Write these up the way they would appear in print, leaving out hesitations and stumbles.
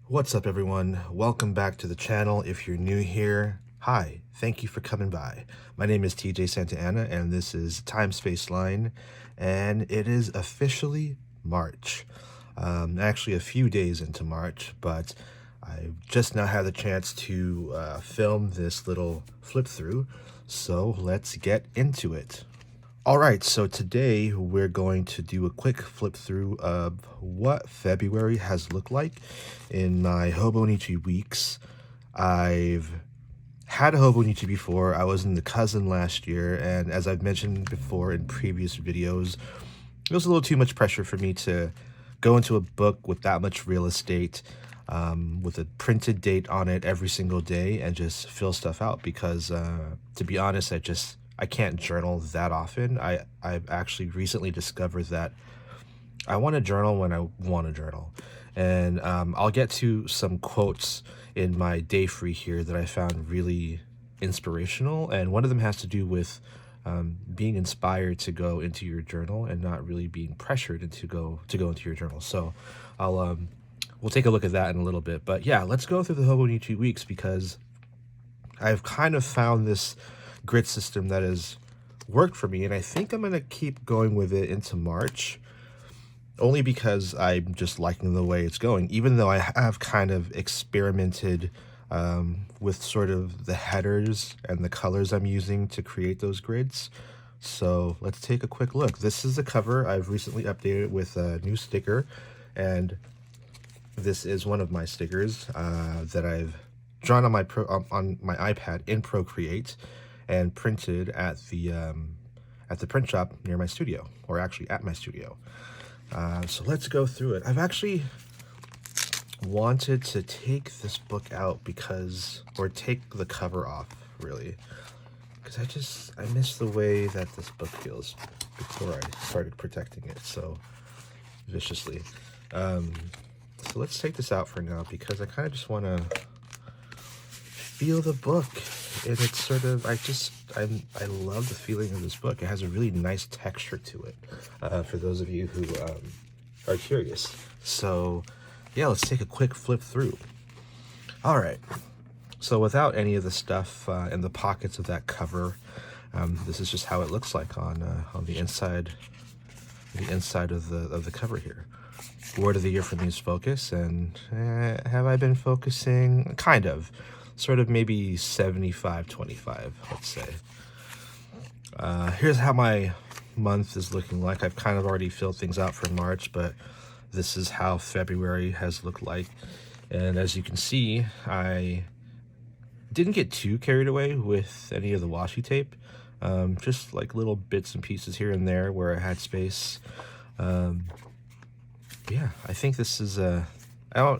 What's up, everyone? Welcome back to the channel. If you're new here, hi, thank you for coming by. My name is TJ Santa Anna, and this is Time Space Line, and it is officially March. Actually, a few days into March, but I just now had the chance to film this little flip through, so let's get into it. All right, so today we're going to do a quick flip through of what February has looked like in my Hobonichi Weeks. I've had a Hobonichi before. I was in the cousin last year, and as I've mentioned before in previous videos, it was a little too much pressure for me to go into a book with that much real estate, with a printed date on it every single day, and just fill stuff out because, to be honest, I can't journal that often. I've actually recently discovered that I want to journal when I want to journal. And I'll get to some quotes in my day free here that I found really inspirational. And one of them has to do with being inspired to go into your journal and not really being pressured into go into your journal. So we'll take a look at that in a little bit. But yeah, let's go through the Hobonichi Weeks because I've kind of found this grid system that has worked for me, and I think I'm going to keep going with it into March, only because I'm just liking the way it's going, even though I have kind of experimented with sort of the headers and the colors I'm using to create those grids. So let's take a quick look. This is the cover. I've recently updated it with a new sticker, and this is one of my stickers that I've drawn on my iPad in Procreate and printed at the print shop near my studio, or actually at my studio. So let's go through it. I've actually wanted to take this book out or take the cover off, really, because I miss the way that this book feels before I started protecting it so viciously. So let's take this out for now because I kind of just want to feel the book, and it's sort of I love the feeling of this book. It has a really nice texture to it, for those of you who are curious. So yeah, let's take a quick flip through. All right, so without any of the stuff in the pockets of that cover, this is just how it looks like on the inside of the cover here. Word of the year for me is focus, and have I been focusing? Kind of. Sort of maybe 75-25, let's say. Here's how my month is looking like. I've kind of already filled things out for March, but this is how February has looked like. And as you can see, I didn't get too carried away with any of the washi tape. Just like little bits and pieces here and there where I had space. Yeah, I think this is I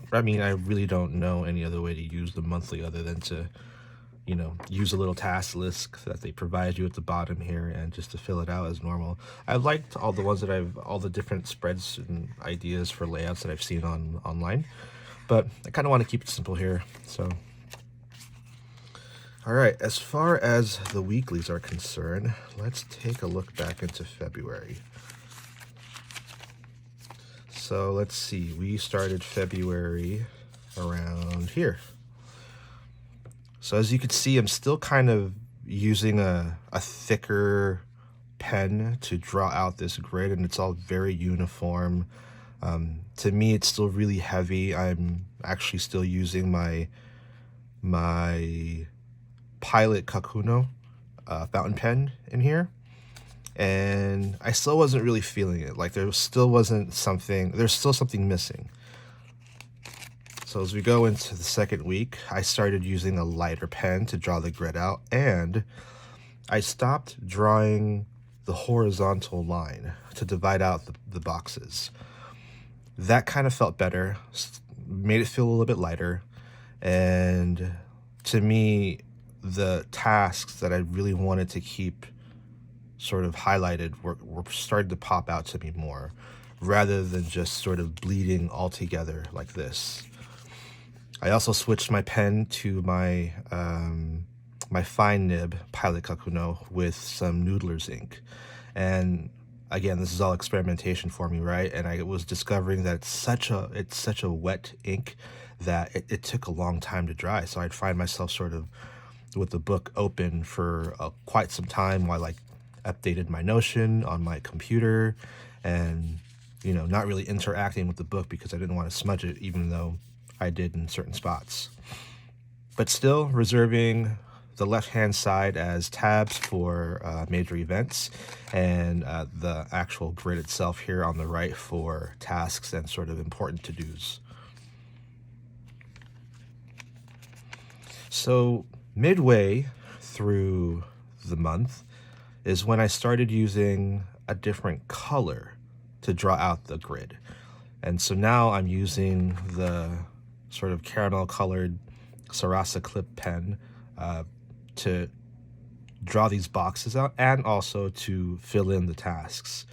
really don't know any other way to use the monthly other than to, use a little task list that they provide you at the bottom here and just to fill it out as normal. I liked all the ones all the different spreads and ideas for layouts that I've seen online, but I kind of want to keep it simple here. So, all right, as far as the weeklies are concerned, let's take a look back into February. So let's see, we started February around here. So as you can see, I'm still kind of using a thicker pen to draw out this grid, and it's all very uniform. To me, it's still really heavy. I'm actually still using my Pilot Kakuno fountain pen in here. And I still wasn't really feeling it. Like there's still something missing. So as we go into the second week, I started using a lighter pen to draw the grid out, and I stopped drawing the horizontal line to divide out the boxes. That kind of felt better, made it feel a little bit lighter, and to me, the tasks that I really wanted to keep sort of highlighted were starting to pop out to me more, rather than just sort of bleeding all together like this. I also switched my pen to my my fine nib Pilot Kakuno with some Noodler's ink, and again, this is all experimentation for me, right? And I was discovering that it's such a wet ink that it took a long time to dry. So I'd find myself sort of with the book open for quite some time while I updated my Notion on my computer, and not really interacting with the book because I didn't want to smudge it, even though I did in certain spots. But still reserving the left-hand side as tabs for major events, and the actual grid itself here on the right for tasks and sort of important to-dos. So midway through the month is when I started using a different color to draw out the grid. And so now I'm using the sort of caramel colored Sarasa Clip pen to draw these boxes out and also to fill in the tasks.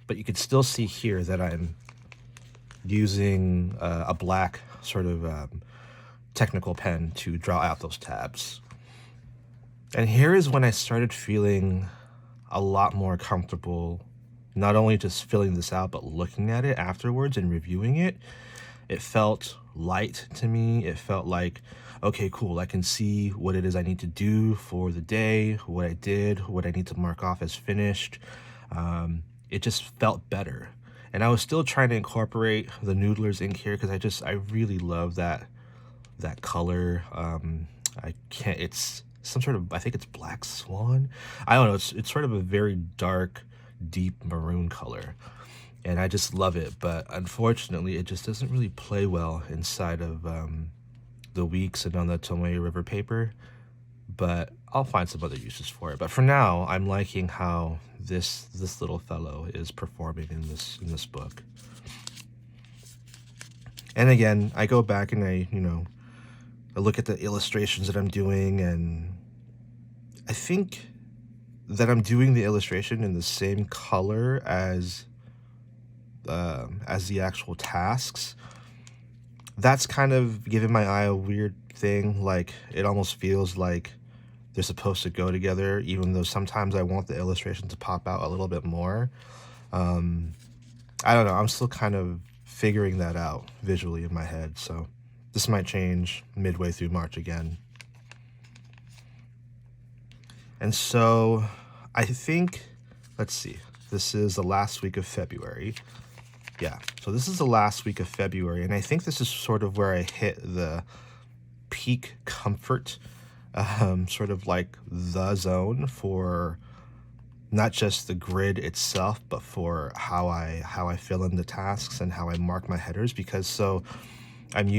But you can still see here that I'm using a black sort of technical pen to draw out those tabs. And here is when I started feeling a lot more comfortable, not only just filling this out, but looking at it afterwards and reviewing it. It felt light to me. It felt like, okay, cool, I can see what it is I need to do for the day, what I did, what I need to mark off as finished. It just felt better. And I was still trying to incorporate the Noodler's ink here because I really love that color. It's some sort of, I think it's Black Swan. I don't know, it's sort of a very dark, deep maroon color. And I just love it, but unfortunately, it just doesn't really play well inside of the Weeks and on the Tomoe River paper. But I'll find some other uses for it. But for now, I'm liking how this little fellow is performing in this book. And again, I go back and I look at the illustrations that I'm doing, and I think that I'm doing the illustration in the same color as the actual tasks. That's kind of giving my eye a weird thing. Like, it almost feels like they're supposed to go together, even though sometimes I want the illustration to pop out a little bit more. I don't know. I'm still kind of figuring that out visually in my head. So this might change midway through March again. And so I think, let's see, this is the last week of February. Yeah, so this is the last week of February, and I think this is sort of where I hit the peak comfort, sort of like the zone for not just the grid itself, but for how I fill in the tasks and how I mark my headers. Because so I'm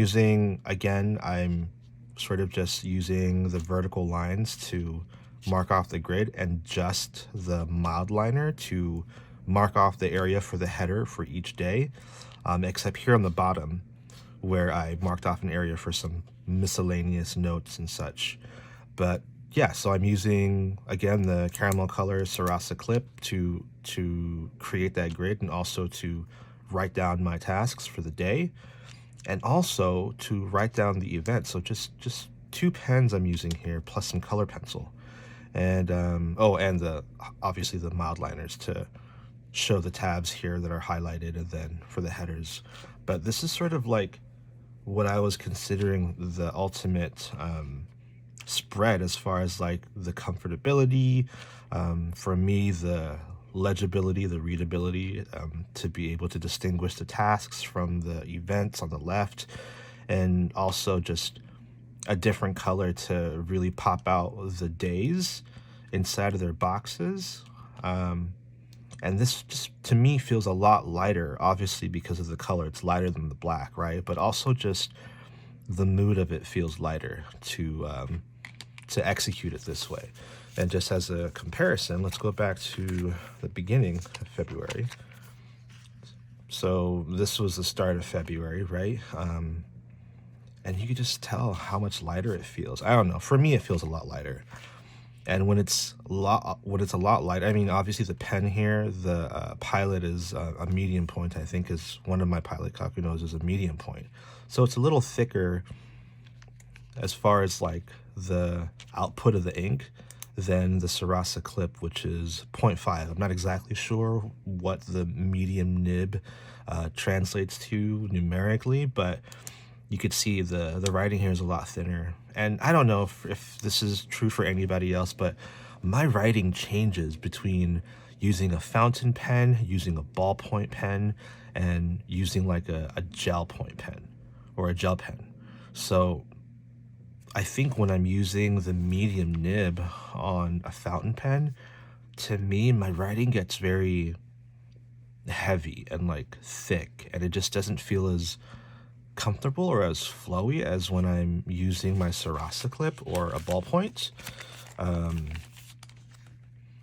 sort of just using the vertical lines to mark off the grid and just the mild liner to mark off the area for the header for each day, except here on the bottom where I marked off an area for some miscellaneous notes and such. But yeah, so I'm using, again, the caramel color Sarasa Clip to create that grid, and also to write down my tasks for the day, and also to write down the event. So just 2 pens I'm using here, plus some color pencil. And obviously the mild liners to show the tabs here that are highlighted, and then for the headers. But this is sort of like what I was considering the ultimate spread as far as like the comfortability, for me, the legibility, the readability, to be able to distinguish the tasks from the events on the left, and also just a different color to really pop out the days inside of their boxes. And this just, to me, feels a lot lighter, obviously because of the color. It's lighter than the black, right? But also just the mood of it feels lighter to execute it this way. And just as a comparison, let's go back to the beginning of February. So this was the start of February, right? And you could just tell how much lighter it feels. I don't know. For me, it feels a lot lighter. And when it's a lot lighter, I mean, obviously the pen here, the Pilot is a medium point. I think is one of my Pilot Kakunos is a medium point. So it's a little thicker as far as like the output of the ink than the Sarasa clip, which is 0.5. I'm not exactly sure what the medium nib translates to numerically, but you could see the writing here is a lot thinner. And I don't know if this is true for anybody else, but my writing changes between using a fountain pen, using a ballpoint pen, and using like a gel point pen or a gel pen. So I think when I'm using the medium nib on a fountain pen, to me, my writing gets very heavy and like thick, and it just doesn't feel as comfortable or as flowy as when I'm using my Sarasa clip or a ballpoint.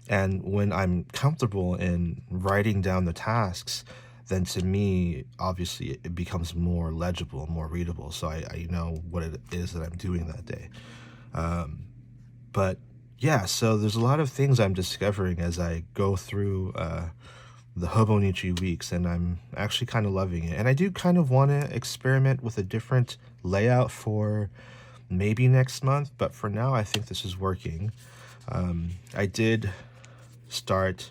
And when I'm comfortable in writing down the tasks, then to me, obviously, it becomes more legible, more readable. So I know what it is that I'm doing that day. But yeah, so there's a lot of things I'm discovering as I go through the Hobonichi Weeks, and I'm actually kind of loving it. And I do kind of want to experiment with a different layout for maybe next month, but for now, I think this is working. I did start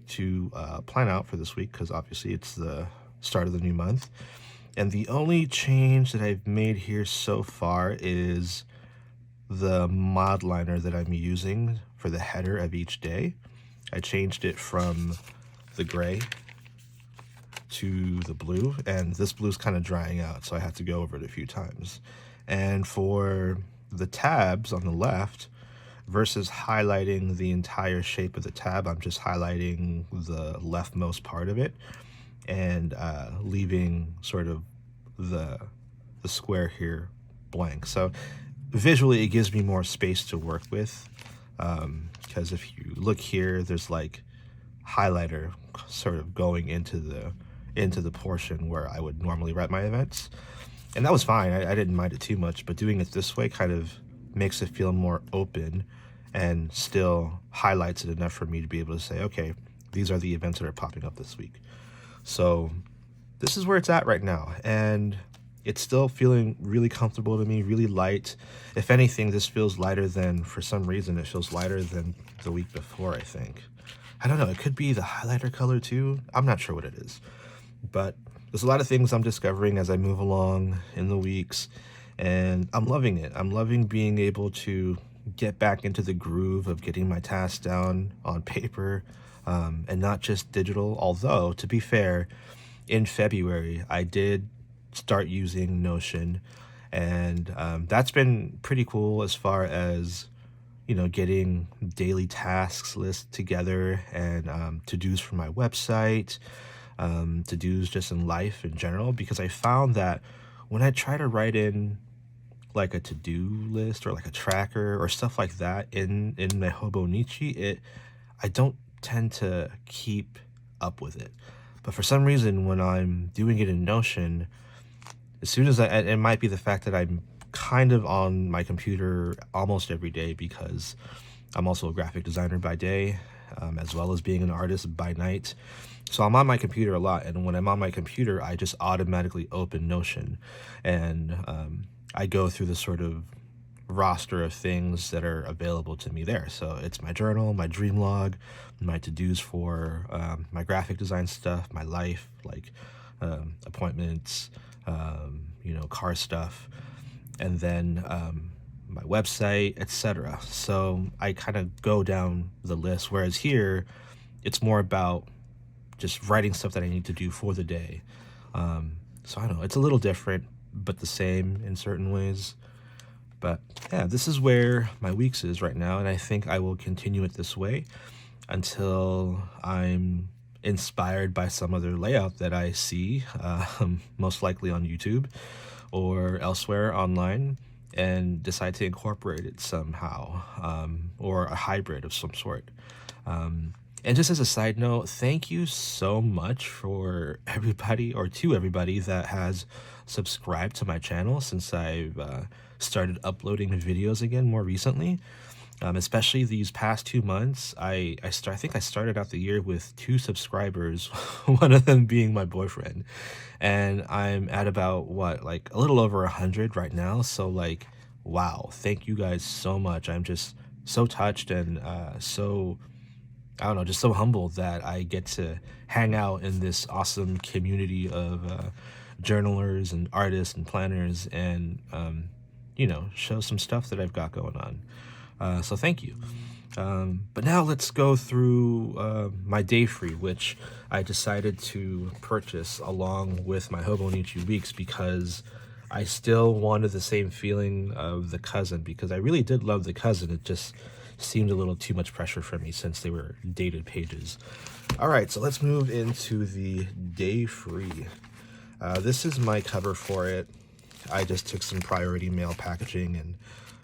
to plan out for this week because obviously it's the start of the new month. And the only change that I've made here so far is the mod liner that I'm using for the header of each day. I changed it from the gray to the blue, and this blue is kind of drying out, so I had to go over it a few times. And for the tabs on the left, versus highlighting the entire shape of the tab, I'm just highlighting the leftmost part of it and leaving sort of the square here blank. So visually, it gives me more space to work with, because if you look here, there's like highlighter sort of going into the portion where I would normally write my events. And that was fine. I didn't mind it too much, but doing it this way kind of makes it feel more open and still highlights it enough for me to be able to say, okay, these are the events that are popping up this week. So this is where it's at right now, and it's still feeling really comfortable to me, really light. If anything, this feels lighter than, for some reason, it feels lighter than the week before, I think. I don't know, it could be the highlighter color too. I'm not sure what it is, but there's a lot of things I'm discovering as I move along in the weeks, and I'm loving it. I'm loving being able to get back into the groove of getting my tasks down on paper, and not just digital. Although, to be fair, in February, I did start using Notion, and that's been pretty cool as far as, you know, getting daily tasks list together and to-dos for my website, to-dos just in life in general, because I found that when I try to write in like a to-do list or like a tracker or stuff like that in my Hobonichi, I don't tend to keep up with it. But for some reason, when I'm doing it in Notion, as soon as it might be the fact that I'm kind of on my computer almost every day, because I'm also a graphic designer by day, as well as being an artist by night. So I'm on my computer a lot, and when I'm on my computer, I just automatically open Notion, and I go through the sort of roster of things that are available to me there. So it's my journal, my dream log, my to-dos for my graphic design stuff, my life, like appointments, you know, car stuff, and then my website, etc. So I kind of go down the list, whereas here it's more about just writing stuff that I need to do for the day. So I don't know, it's a little different, but the same in certain ways. But yeah, this is where my weeks is right now, and I think I will continue it this way until I'm inspired by some other layout that I see, most likely on YouTube or elsewhere online, and decide to incorporate it somehow, or a hybrid of some sort. And just as a side note, thank you so much for everybody, or to everybody that has subscribed to my channel since I've started uploading videos again more recently. Especially these past 2 months. I think I started out the year with 2 subscribers, one of them being my boyfriend, and I'm at about like a little over 100 right now. So like, wow, thank you guys so much. I'm just so touched and so, I don't know, just so humbled that I get to hang out in this awesome community of journalers and artists and planners and, show some stuff that I've got going on. So thank you. But now let's go through my day free, which I decided to purchase along with my Hobonichi Weeks because I still wanted the same feeling of the cousin, because I really did love the cousin. It just seemed a little too much pressure for me since they were dated pages. All right, so let's move into the day free. This is my cover for it. I just took some priority mail packaging and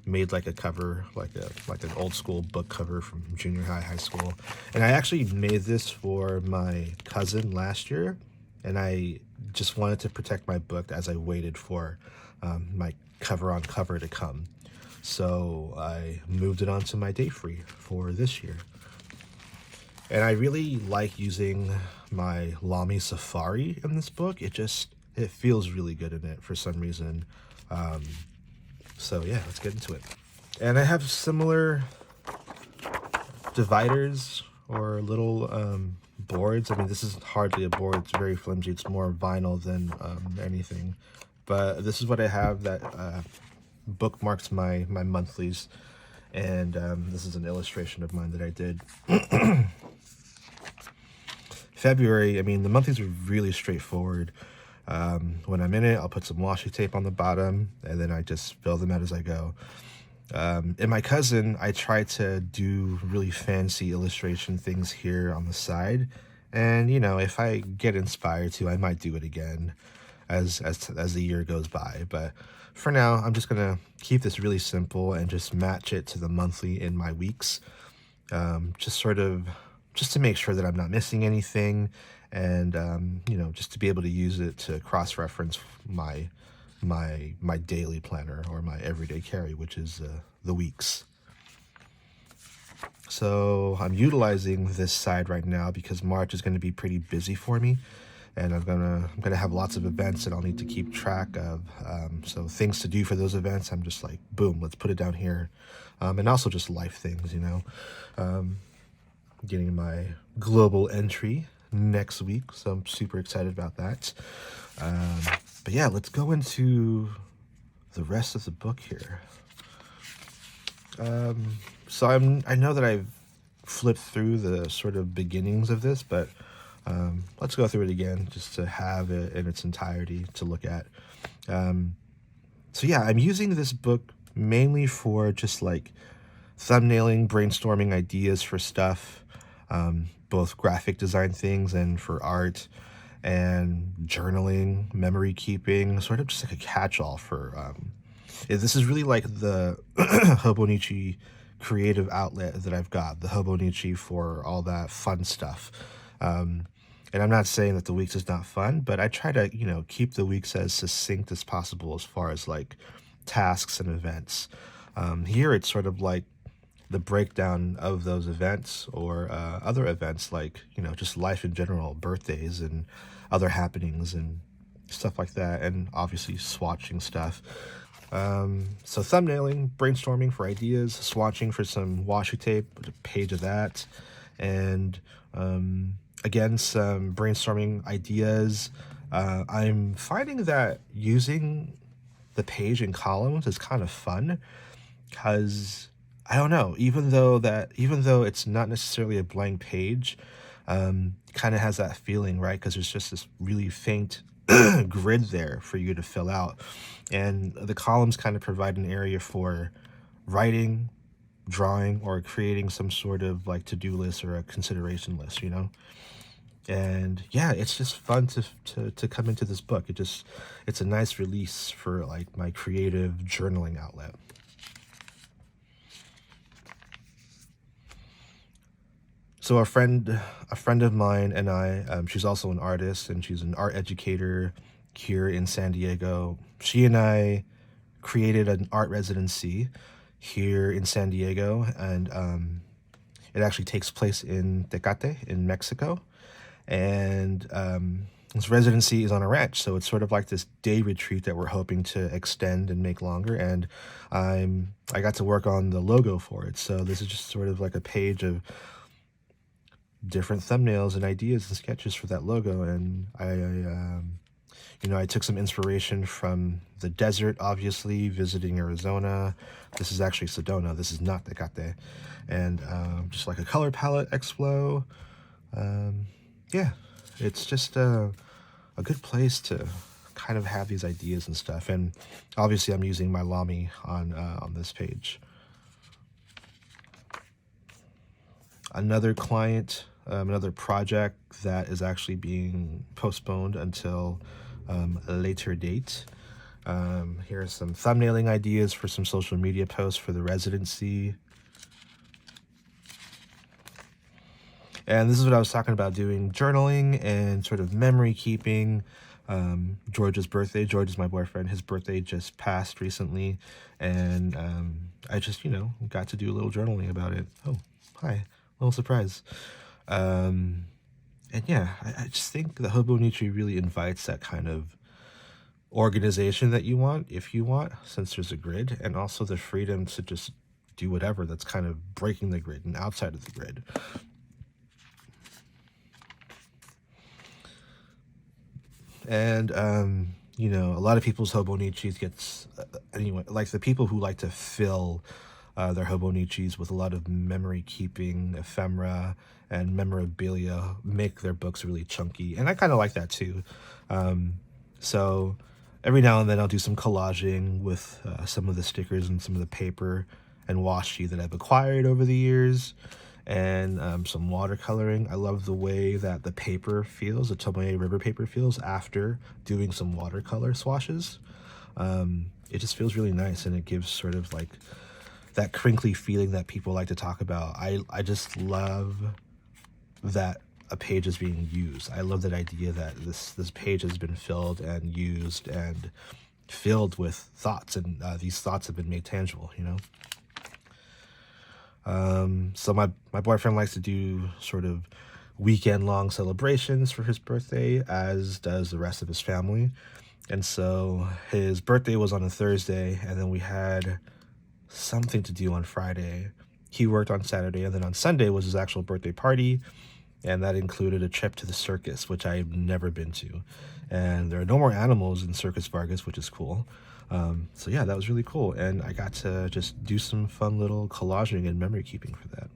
made like a cover, like an old school book cover from junior high school. And I actually made this for my cousin last year, and I just wanted to protect my book as I waited for my cover on cover to come. So I moved it onto my day free for this year. And I really like using my Lamy Safari in this book. It feels really good in it for some reason. So yeah, let's get into it. And I have similar dividers or little boards. I mean, this is hardly a board. It's very flimsy. It's more vinyl than anything. But this is what I have that bookmarks my monthlies. And this is an illustration of mine that I did. February, I mean, the monthlies are really straightforward. When I'm in it, I'll put some washi tape on the bottom, and then I just fill them out as I go. In my cousin, I try to do really fancy illustration things here on the side, and if I get inspired to, I might do it again as the year goes by. But for now, I'm just gonna keep this really simple and just match it to the monthly in my weeks, just to make sure that I'm not missing anything, and just to be able to use it to cross-reference my daily planner or my everyday carry, which is the weeks. So I'm utilizing this side right now because March is going to be pretty busy for me, and I'm gonna have lots of events that I'll need to keep track of. So things to do for those events, I'm just like, boom, let's put it down here, and also just life things, getting my global entry next week, so I'm super excited about that. But yeah, let's go into the rest of the book here. So I know that I've flipped through the sort of beginnings of this, but let's go through it again just to have it in its entirety to look at. So yeah, I'm using this book mainly for just like thumbnailing, brainstorming ideas for stuff, both graphic design things and for art, and journaling, memory keeping, sort of just like a catch-all for this is really like the Hobonichi creative outlet that I've got, the Hobonichi for all that fun stuff. And I'm not saying that the weeks is not fun, but I try to, keep the weeks as succinct as possible as far as like tasks and events. Here it's sort of like the breakdown of those events or other events like, just life in general, birthdays and other happenings and stuff like that, and obviously swatching stuff. So thumbnailing, brainstorming for ideas, swatching for some washi tape, a page of that, and again, some brainstorming ideas. I'm finding that using the page in columns is kind of fun because I don't know, even though it's not necessarily a blank page, kind of has that feeling, right? Because there's just this really faint grid there for you to fill out, and the columns kind of provide an area for writing, drawing, or creating some sort of like to-do list or a consideration list, and yeah, it's just fun to come into this book. It's a nice release for like my creative journaling outlet. So a friend of mine and I, she's also an artist and she's an art educator here in San Diego. She and I created an art residency here in San Diego, and it actually takes place in Tecate in Mexico. And this residency is on a ranch, so it's sort of like this day retreat that we're hoping to extend and make longer. And I got to work on the logo for it. So this is just sort of like a page of different thumbnails and ideas and sketches for that logo. And I took some inspiration from the desert, obviously, visiting Arizona. This is actually Sedona. This is not Tecate. And just like a color palette explo. Yeah, it's just a good place to kind of have these ideas and stuff. And obviously I'm using my Lamy on this page. Another client, another project that is actually being postponed until a later date. Here are some thumbnailing ideas for some social media posts for the residency. And this is what I was talking about, doing journaling and sort of memory keeping. George's birthday. George is my boyfriend. His birthday just passed recently. And I just, got to do a little journaling about it. Oh, hi. Little surprise. And yeah, I just think the Hobonichi really invites that kind of organization that you want, if you want, since there's a grid, and also the freedom to just do whatever that's kind of breaking the grid and outside of the grid. And, a lot of people's Hobonichis gets, anyway, like the people who like to fill their Hobonichis with a lot of memory keeping, ephemera, and memorabilia make their books really chunky. And I kind of like that too. So every now and then I'll do some collaging with some of the stickers and some of the paper and washi that I've acquired over the years. And some watercoloring. I love the way that the paper feels, the Tomoe River paper feels after doing some watercolor swashes. It just feels really nice, and it gives sort of like that crinkly feeling that people like to talk about. I just love that a page is being used. I love that idea that this page has been filled and used and filled with thoughts, and these thoughts have been made tangible, So my boyfriend likes to do sort of weekend-long celebrations for his birthday, as does the rest of his family. And so his birthday was on a Thursday, and then we had something to do on Friday. He worked on Saturday, and then on Sunday was his actual birthday party, and that included a trip to the circus, which I've never been to. And there are no more animals in Circus Vargas, which is cool. So yeah, that was really cool, and I got to just do some fun little collaging and memory keeping for that.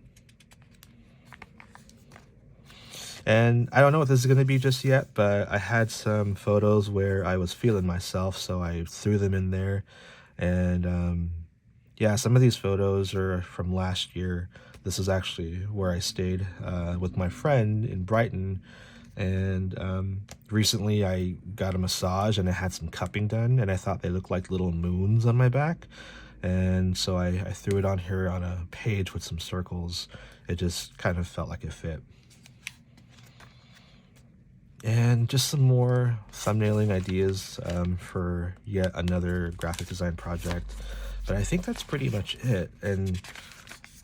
And I don't know what this is going to be just yet, but I had some photos where I was feeling myself, so I threw them in there. And yeah, some of these photos are from last year. This is actually where I stayed with my friend in Brighton. And recently I got a massage and I had some cupping done, and I thought they looked like little moons on my back. And so I threw it on here on a page with some circles. It just kind of felt like it fit. And just some more thumbnailing ideas for yet another graphic design project. But I think that's pretty much it. And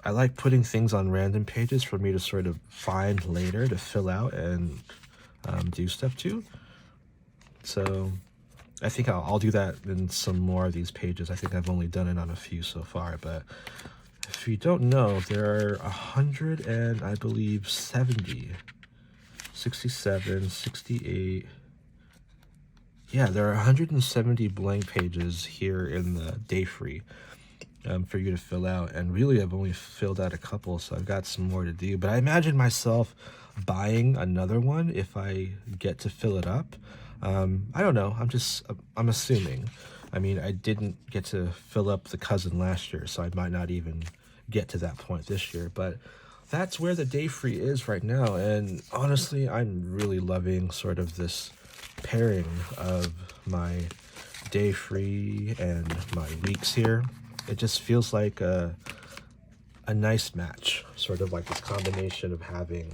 I like putting things on random pages for me to sort of find later to fill out and do stuff to. So I think I'll do that in some more of these pages. I think I've only done it on a few so far, but if you don't know, there are 100 and I believe 70, 67, 68. Yeah, there are 170 blank pages here in the day free for you to fill out. And really, I've only filled out a couple, so I've got some more to do. But I imagine myself buying another one if I get to fill it up. I don't know. I'm assuming. I mean, I didn't get to fill up the cousin last year, so I might not even get to that point this year. But that's where the day free is right now. And honestly, I'm really loving sort of this pairing of my day free and my weeks here. It just feels like a nice match, sort of like this combination of having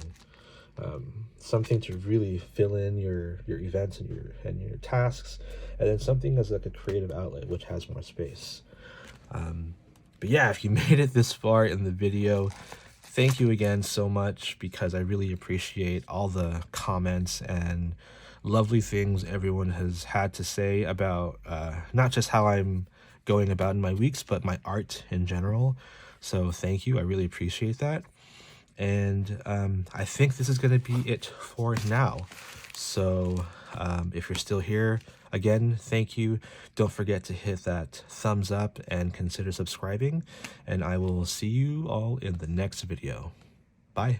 something to really fill in your events and your tasks, and then something as like a creative outlet which has more space. But yeah, if you made it this far in the video, thank you again so much, because I really appreciate all the comments and lovely things everyone has had to say about not just how I'm going about in my weeks, but my art in general. So thank you. I really appreciate that. And I think this is going to be it for now. So if you're still here, again, thank you. Don't forget to hit that thumbs up and consider subscribing. And I will see you all in the next video. Bye.